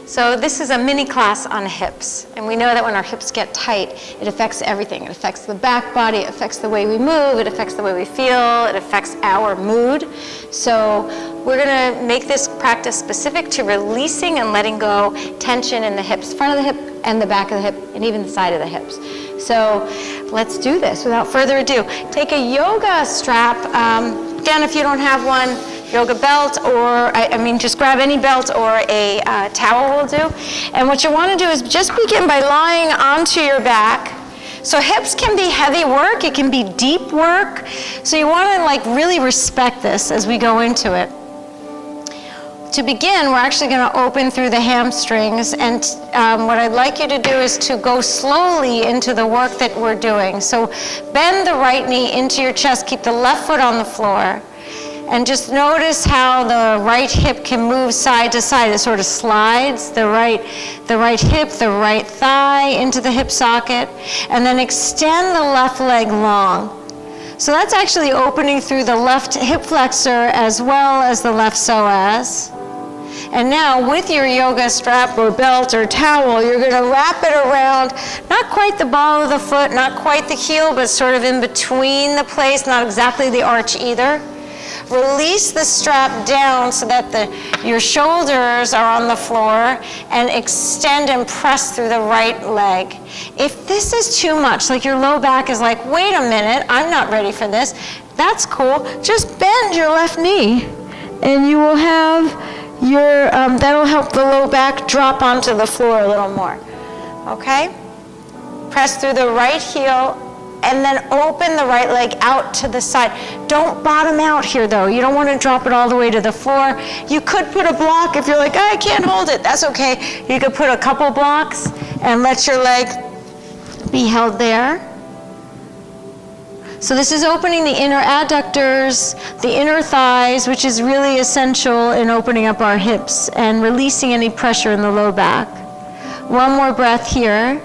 So this is a mini class on hips, and we know that when our hips get tight, it affects everything. It affects the back body, it affects the way we move, it affects the way we feel, it affects our mood. So we're gonna make this practice specific to releasing and letting go tension in the hips, front of the hip and the back of the hip, and even the side of the hips. So let's do this without further ado. Take a yoga strap, again, if you don't have one, yoga belt, or just grab any belt, or a towel will do. And what you want to do is just begin by lying onto your back. So hips can be heavy work, it can be deep work. So you want to really respect this as we go into it. To begin, we're actually going to open through the hamstrings, and what I'd like you to do is to go slowly into the work that we're doing. So bend the right knee into your chest, keep the left foot on the floor. And just notice how the right hip can move side to side. It sort of slides the right hip, the right thigh into the hip socket, and then extend the left leg long. So that's actually opening through the left hip flexor as well as the left psoas. And now with your yoga strap or belt or towel, you're going to wrap it around, not quite the ball of the foot, not quite the heel, but sort of in between the place, not exactly the arch either. Release the strap down so that your shoulders are on the floor, and extend and press through the right leg. If this is too much, like your low back is like, wait a minute, I'm not ready for this, that's cool. Just bend your left knee, and you will have your, that'll help the low back drop onto the floor a little more. Okay? Press through the right heel, and then open the right leg out to the side. Don't bottom out here though. You don't want to drop it all the way to the floor. You could put a block if you're like, I can't hold it. That's okay. You could put a couple blocks and let your leg be held there. So this is opening the inner adductors, the inner thighs, which is really essential in opening up our hips and releasing any pressure in the low back. One more breath here.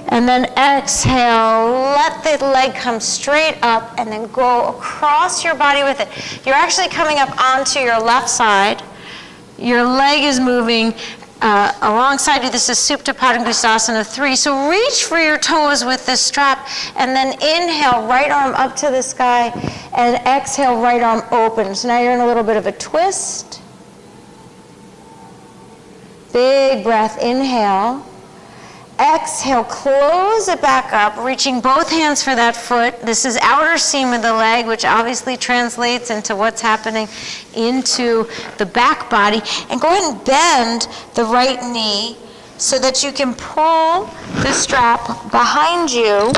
And then exhale, let the leg come straight up, and then go across your body with it. You're actually coming up onto your left side. Your leg is moving alongside you. This is Supta Padangusthasana 3. So reach for your toes with this strap, and then inhale, right arm up to the sky, and exhale, right arm open. So now you're in a little bit of a twist. Big breath, inhale. Exhale, close it back up, reaching both hands for that foot. This is outer seam of the leg, which obviously translates into what's happening into the back body. And go ahead and bend the right knee so that you can pull the strap behind you.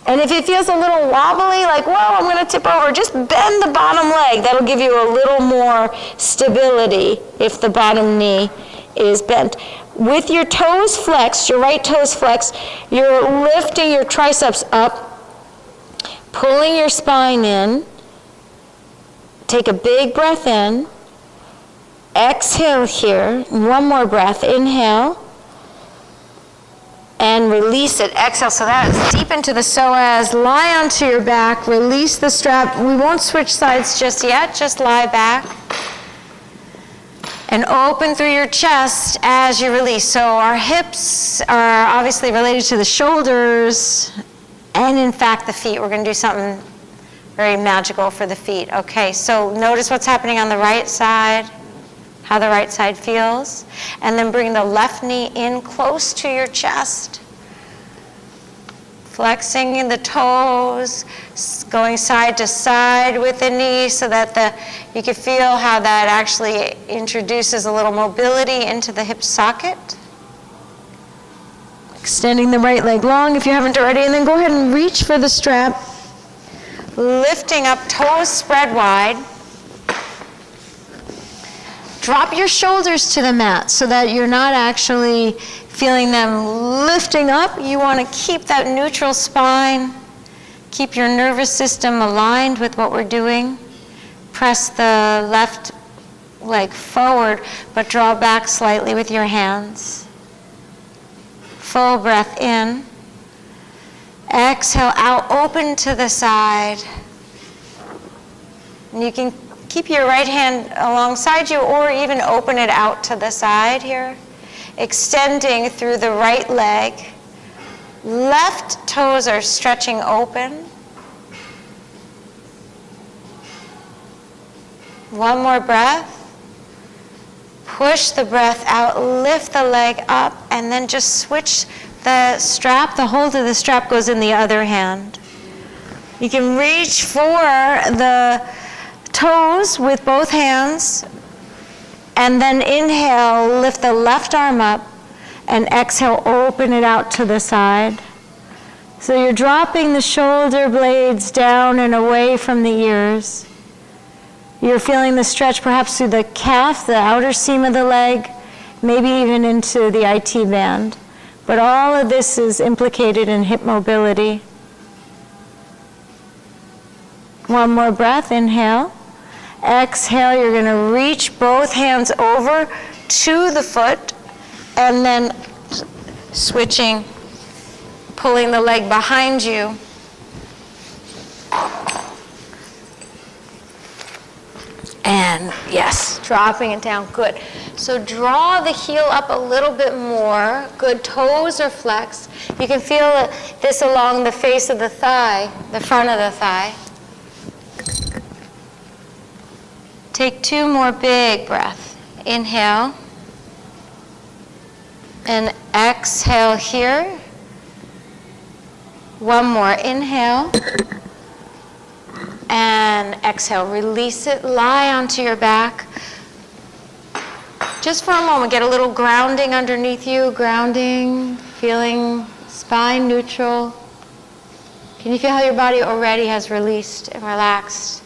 And if it feels a little wobbly, like, whoa, I'm going to tip over, just bend the bottom leg. That'll give you a little more stability if the bottom knee is bent. With your toes flexed, your right toes flexed, you're lifting your triceps up, pulling your spine in. Take a big breath in. Exhale here. One more breath. Inhale. And release it. Exhale. So that is deep into the psoas. Lie onto your back. Release the strap. We won't switch sides just yet. Just lie back. And open through your chest as you release. So our hips are obviously related to the shoulders and, in fact, the feet. We're going to do something very magical for the feet. Okay, so notice what's happening on the right side, how the right side feels. And then bring the left knee in close to your chest. Flexing in the toes, going side to side with the knee so that you can feel how that actually introduces a little mobility into the hip socket. Extending the right leg long if you haven't already, and then go ahead and reach for the strap. Lifting up, toes spread wide. Drop your shoulders to the mat so that you're not actually feeling them lifting up. You want to keep that neutral spine. Keep your nervous system aligned with what we're doing. Press the left leg forward, but draw back slightly with your hands. Full breath in. Exhale out, open to the side. And you can Keep your right hand alongside you, or even open it out to the side here. Extending through the right leg. Left toes are stretching open. One more breath. Push the breath out, lift the leg up, and then just switch the strap. The hold of the strap goes in the other hand. You can reach for the toes with both hands, and then inhale, lift the left arm up, and exhale, open it out to the side. So you're dropping the shoulder blades down and away from the ears. You're feeling the stretch perhaps through the calf, the outer seam of the leg, maybe even into the IT band. But all of this is implicated in hip mobility. One more breath, inhale. Exhale, you're going to reach both hands over to the foot, and then switching, pulling the leg behind you. And yes, dropping it down, good. So draw the heel up a little bit more. Good, toes are flexed. You can feel this along the face of the thigh, the front of the thigh. Take 2 more big breaths. Inhale. And exhale here. One more, inhale. And exhale, release it, lie onto your back. Just for a moment, get a little grounding underneath you, grounding, feeling spine neutral. Can you feel how your body already has released and relaxed?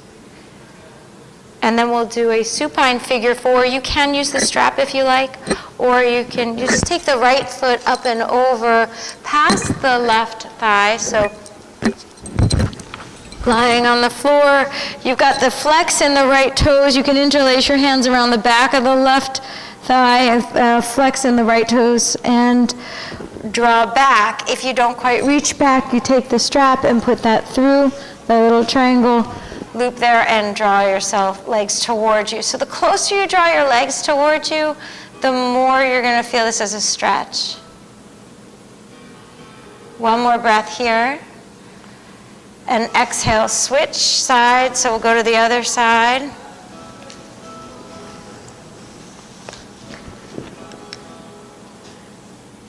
And then we'll do a supine figure 4. You can use the strap if you like, or you just take the right foot up and over past the left thigh. So lying on the floor, you've got the flex in the right toes. You can interlace your hands around the back of the left thigh and flex in the right toes and draw back. If you don't quite reach back, you take the strap and put that through the little triangle loop there and draw yourself legs towards you. So the closer you draw your legs towards you, the more you're going to feel this as a stretch. One more breath here. And exhale, switch sides. So we'll go to the other side.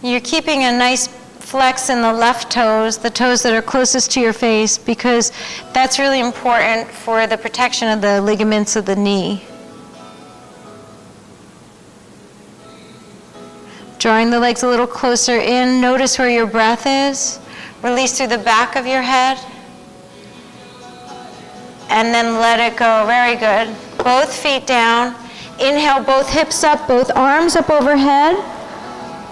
You're keeping a nice flex in the left toes, the toes that are closest to your face, because that's really important for the protection of the ligaments of the knee. Drawing the legs a little closer in. Notice where your breath is. Release through the back of your head. And then let it go. Very good. Both feet down. Inhale, both hips up, both arms up overhead.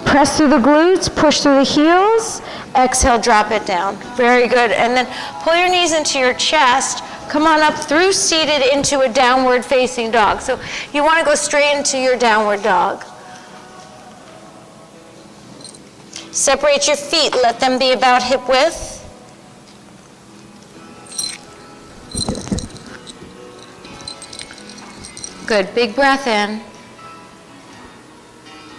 Press through the glutes, push through the heels. Exhale, drop it down. Very good. And then pull your knees into your chest. Come on up through seated into a downward facing dog. So you want to go straight into your downward dog. Separate your feet. Let them be about hip width. Good. Big breath in.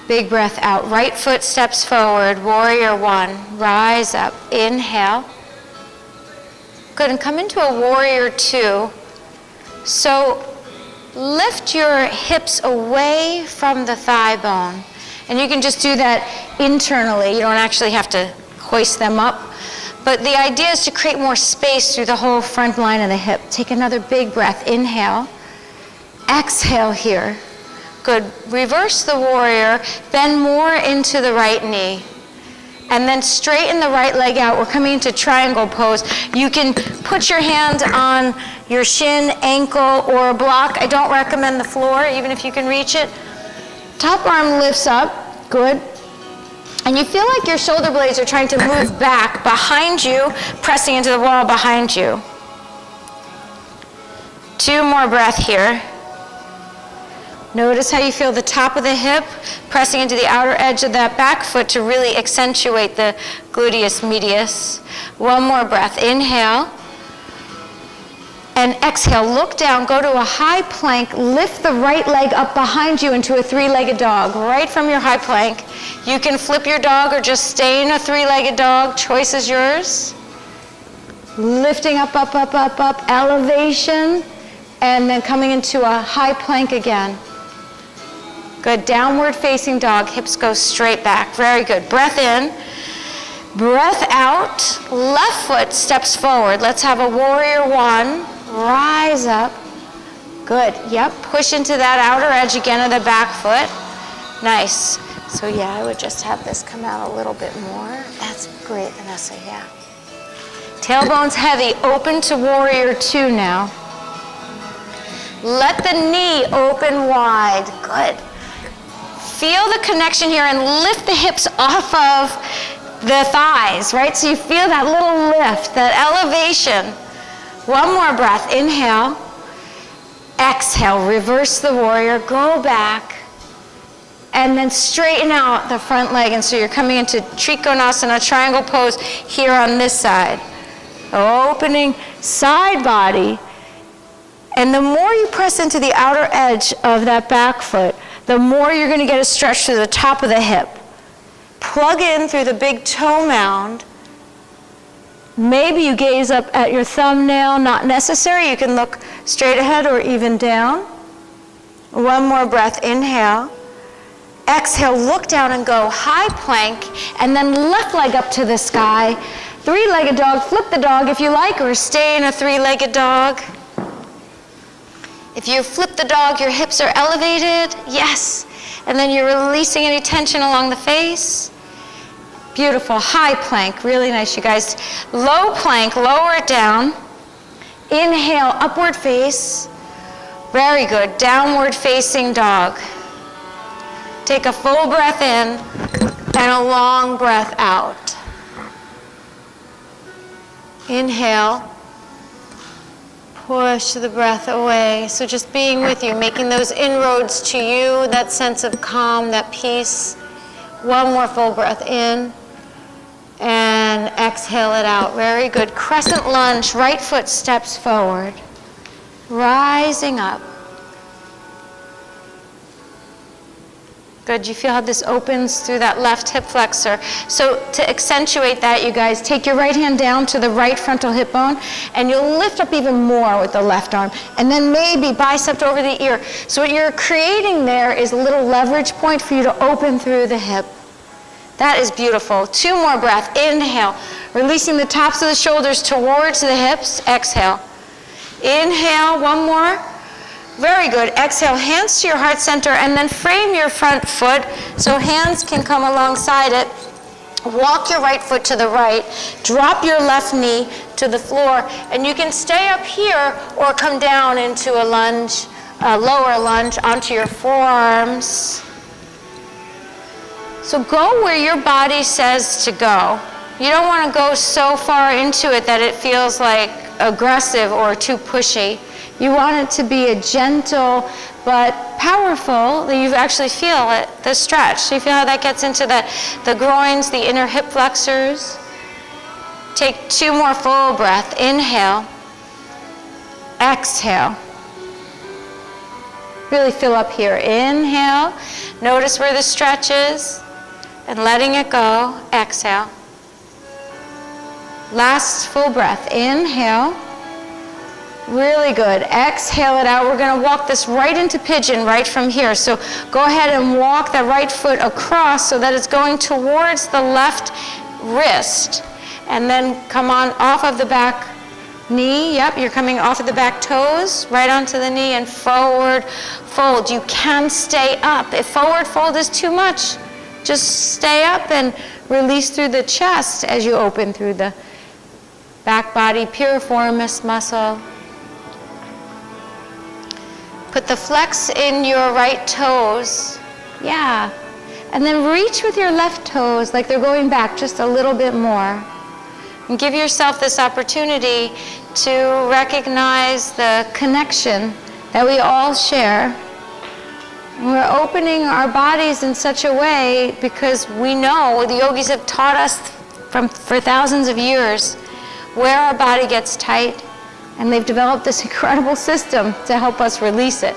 Big breath out. Right foot steps forward. Warrior 1. Rise up. Inhale. Good. And come into a warrior 2. So lift your hips away from the thigh bone. And you can just do that internally. You don't actually have to hoist them up. But the idea is to create more space through the whole front line of the hip. Take another big breath. Inhale. Exhale here. Good. Reverse the warrior. Bend more into the right knee. And then straighten the right leg out. We're coming into triangle pose. You can put your hand on your shin, ankle, or a block. I don't recommend the floor, even if you can reach it. Top arm lifts up. Good. And you feel like your shoulder blades are trying to move back behind you, pressing into the wall behind you. 2 more breaths here. Notice how you feel the top of the hip pressing into the outer edge of that back foot to really accentuate the gluteus medius. 1 more breath. Inhale. And exhale, look down, go to a high plank, lift the right leg up behind you into a three-legged dog, right from your high plank. You can flip your dog or just stay in a three-legged dog, choice is yours. Lifting up, up, up, up, up, elevation, and then coming into a high plank again. Good, downward facing dog, hips go straight back, very good. Breath in. Breath out, left foot steps forward. Let's have a warrior one. Rise up. Good, yep, push into that outer edge again of the back foot. Nice. So yeah, I would just have this come out a little bit more. That's great, Vanessa, yeah. Tailbone's heavy, open to warrior two now. Let the knee open wide, good. Feel the connection here and lift the hips off of the thighs, right? So you feel that little lift, that elevation. One more breath, inhale. Exhale, reverse the warrior, go back. And then straighten out the front leg. And so you're coming into Trikonasana, triangle pose here on this side. Opening side body. And the more you press into the outer edge of that back foot, the more you're going to get a stretch to the top of the hip. Plug in through the big toe mound. Maybe you gaze up at your thumbnail, not necessary. You can look straight ahead or even down. One more breath, inhale. Exhale, look down and go high plank, and then left leg up to the sky. Three-legged dog, flip the dog if you like, or stay in a three-legged dog. If you flip the dog, your hips are elevated, yes. And then you're releasing any tension along the face. Beautiful, high plank, really nice, you guys. Low plank, lower it down. Inhale, upward face. Very good, downward facing dog. Take a full breath in and a long breath out. Inhale. Push the breath away. So just being with you, making those inroads to you, that sense of calm, that peace. One more full breath in. And exhale it out. Very good. Crescent lunge, right foot steps forward. Rising up. Good. You feel how this opens through that left hip flexor. So to accentuate that, you guys, take your right hand down to the right frontal hip bone, and you'll lift up even more with the left arm. And then maybe bicep over the ear. So what you're creating there is a little leverage point for you to open through the hip. That is beautiful. Two more breaths. Inhale. Releasing the tops of the shoulders towards the hips. Exhale. Inhale. One more. Very good. Exhale. Hands to your heart center and then frame your front foot so hands can come alongside it. Walk your right foot to the right. Drop your left knee to the floor. And you can stay up here or come down into a lunge, a lower lunge onto your forearms. So go where your body says to go. You don't want to go so far into it that it feels like aggressive or too pushy. You want it to be a gentle but powerful that you actually feel it, the stretch. So you feel how that gets into the groins, the inner hip flexors. Take two more full breaths. Inhale. Exhale. Really fill up here. Inhale. Notice where the stretch is. And letting it go, exhale. Last full breath, inhale. Really good, exhale it out. We're gonna walk this right into pigeon right from here. So go ahead and walk that right foot across so that it's going towards the left wrist. And then come on off of the back knee. Yep, you're coming off of the back toes, right onto the knee and forward fold. You can stay up. If forward fold is too much, just stay up and release through the chest as you open through the back body, piriformis muscle. Put the flex in your right toes. Yeah. And then reach with your left toes like they're going back just a little bit more. And give yourself this opportunity to recognize the connection that we all share. We're opening our bodies in such a way because we know, the yogis have taught us for thousands of years, where our body gets tight, And they've developed this incredible system to help us release it.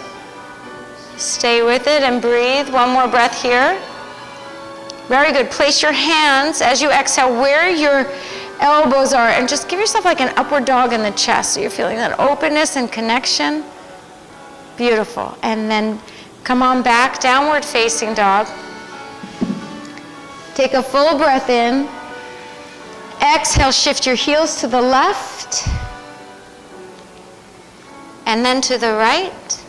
Stay with it and breathe. One more breath here. Very good. Place your hands as you exhale where your elbows are, and just give yourself like an upward dog in the chest, so you're feeling that openness and connection. Beautiful. And then come on back, downward facing dog. Take a full breath in. Exhale, shift your heels to the left and then to the right.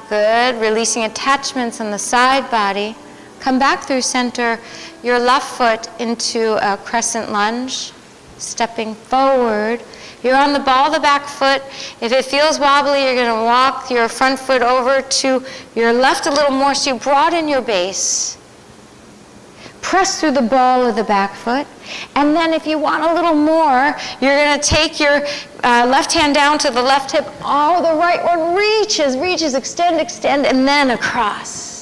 Good. Releasing attachments in the side body. Come back through center, your left foot into a crescent lunge, stepping forward. You're on the ball of the back foot. If it feels wobbly, you're going to walk your front foot over to your left a little more, so you broaden your base. Press through the ball of the back foot. And then if you want a little more, you're going to take your left hand down to the left hip. Oh, the right one reaches, extend, and then across.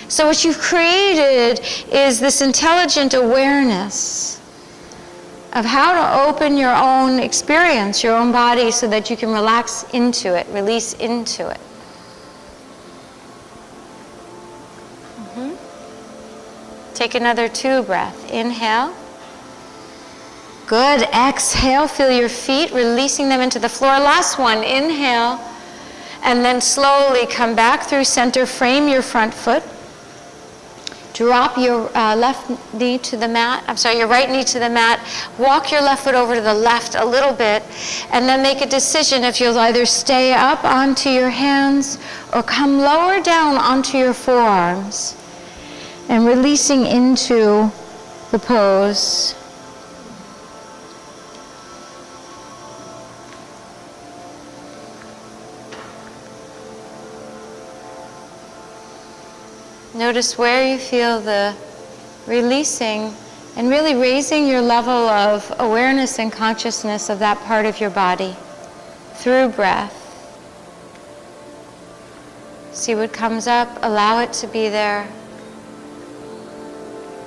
So what you've created is this intelligent awareness of how to open your own experience, your own body, so that you can relax into it, release into it. Take another 2 breaths. Inhale. Good. Exhale. Feel your feet releasing them into the floor. Last one. Inhale. And then slowly come back through center. Frame your front foot. Drop your left knee to the mat. Your right knee to the mat. Walk your left foot over to the left a little bit. And then make a decision if you'll either stay up onto your hands or come lower down onto your forearms. And releasing into the pose. Notice where you feel the releasing and really raising your level of awareness and consciousness of that part of your body through breath. See what comes up, allow it to be there.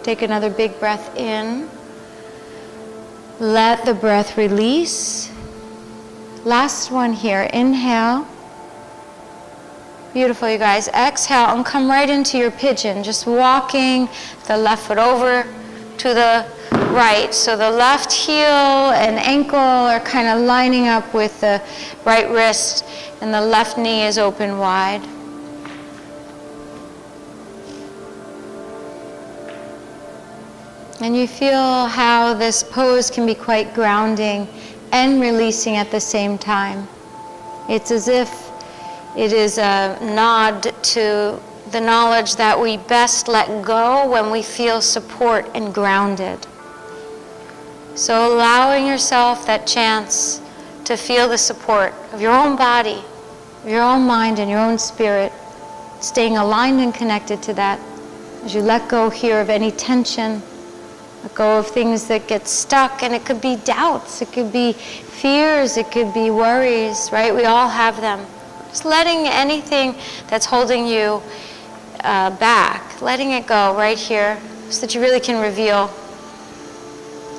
Take another big breath in. Let the breath release. Last one here. Inhale. Beautiful, you guys. Exhale and come right into your pigeon. Just walking the left foot over to the right. So the left heel and ankle are kind of lining up with the right wrist, and the left knee is open wide. And you feel how this pose can be quite grounding and releasing at the same time. It's as if it is a nod to the knowledge that we best let go when we feel support and grounded. So allowing yourself that chance to feel the support of your own body, your own mind, and your own spirit, staying aligned and connected to that as you let go here of any tension. Let go of things that get stuck, and it could be doubts, it could be fears, it could be worries, right? We all have them. Just letting anything that's holding you back, letting it go right here so that you really can reveal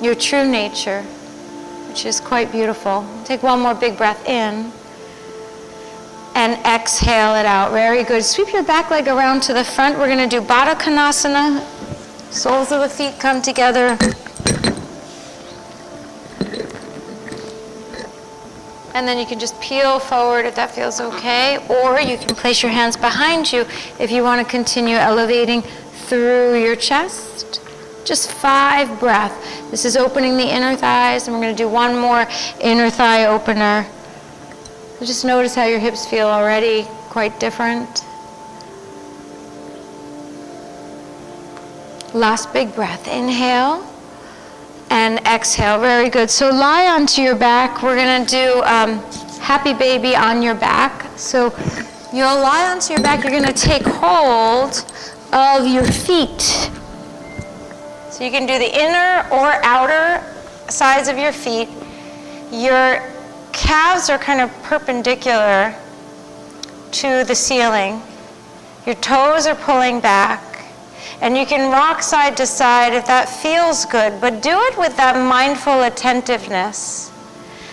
your true nature, which is quite beautiful. Take one more big breath in and exhale it out. Very good. Sweep your back leg around to the front. We're going to do Baddha Konasana. Soles of the feet come together. And then you can just peel forward if that feels okay, or you can place your hands behind you if you want to continue elevating through your chest. Just 5 breaths. This is opening the inner thighs, and we're going to do one more inner thigh opener. So just notice how your hips feel already quite different. Last big breath. Inhale and exhale. Very good. So lie onto your back. We're going to do happy baby on your back. So you'll lie onto your back. You're going to take hold of your feet. So you can do the inner or outer sides of your feet. Your calves are kind of perpendicular to the ceiling. Your toes are pulling back. And you can rock side to side if that feels good, but do it with that mindful attentiveness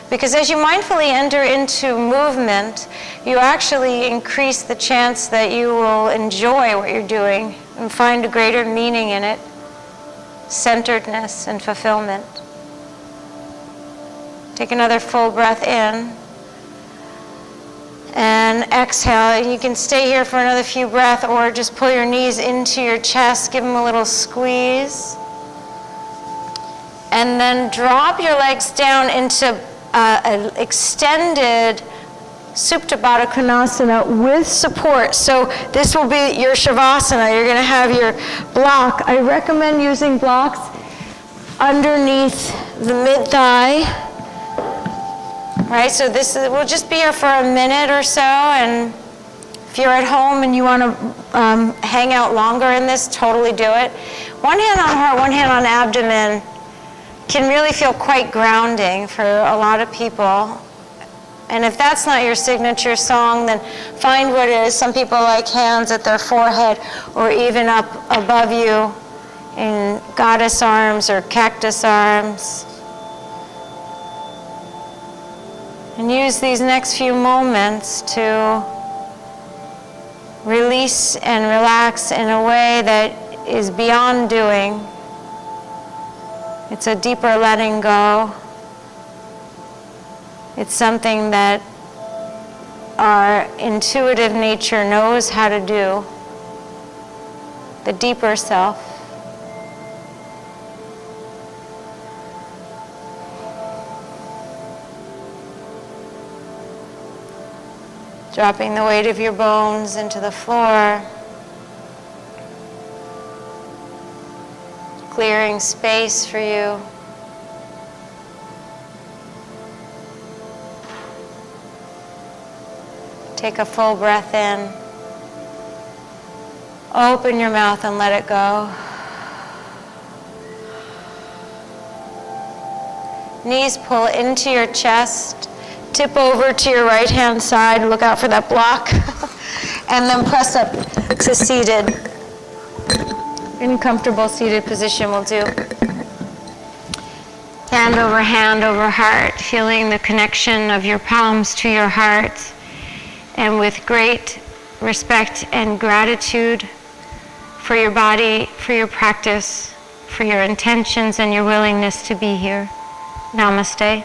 Because as you mindfully enter into movement, you actually increase the chance that you will enjoy what you're doing and find a greater meaning in it, centeredness and fulfillment. Take another full breath in and exhale. You can stay here for another few breaths or just pull your knees into your chest, give them a little squeeze. And then drop your legs down into an extended Supta Baddha Konasana with support. So this will be your Shavasana. You're going to have your block. I recommend using blocks underneath the mid-thigh. Right, so we'll just be here for a minute or so, and if you're at home and you want to hang out longer in this, totally do it. One hand on heart, one hand on abdomen can really feel quite grounding for a lot of people. And if that's not your signature song, then find what it is. Some people like hands at their forehead or even up above you in goddess arms or cactus arms. And use these next few moments to release and relax in a way that is beyond doing. It's a deeper letting go. It's something that our intuitive nature knows how to do. The deeper self. Dropping the weight of your bones into the floor. Clearing space for you. Take a full breath in. Open your mouth and let it go. Knees pull into your chest. Tip over to your right-hand side. Look out for that block. And then press up to seated. In comfortable seated position we'll do. Hand over heart, feeling the connection of your palms to your heart. And with great respect and gratitude for your body, for your practice, for your intentions and your willingness to be here. Namaste.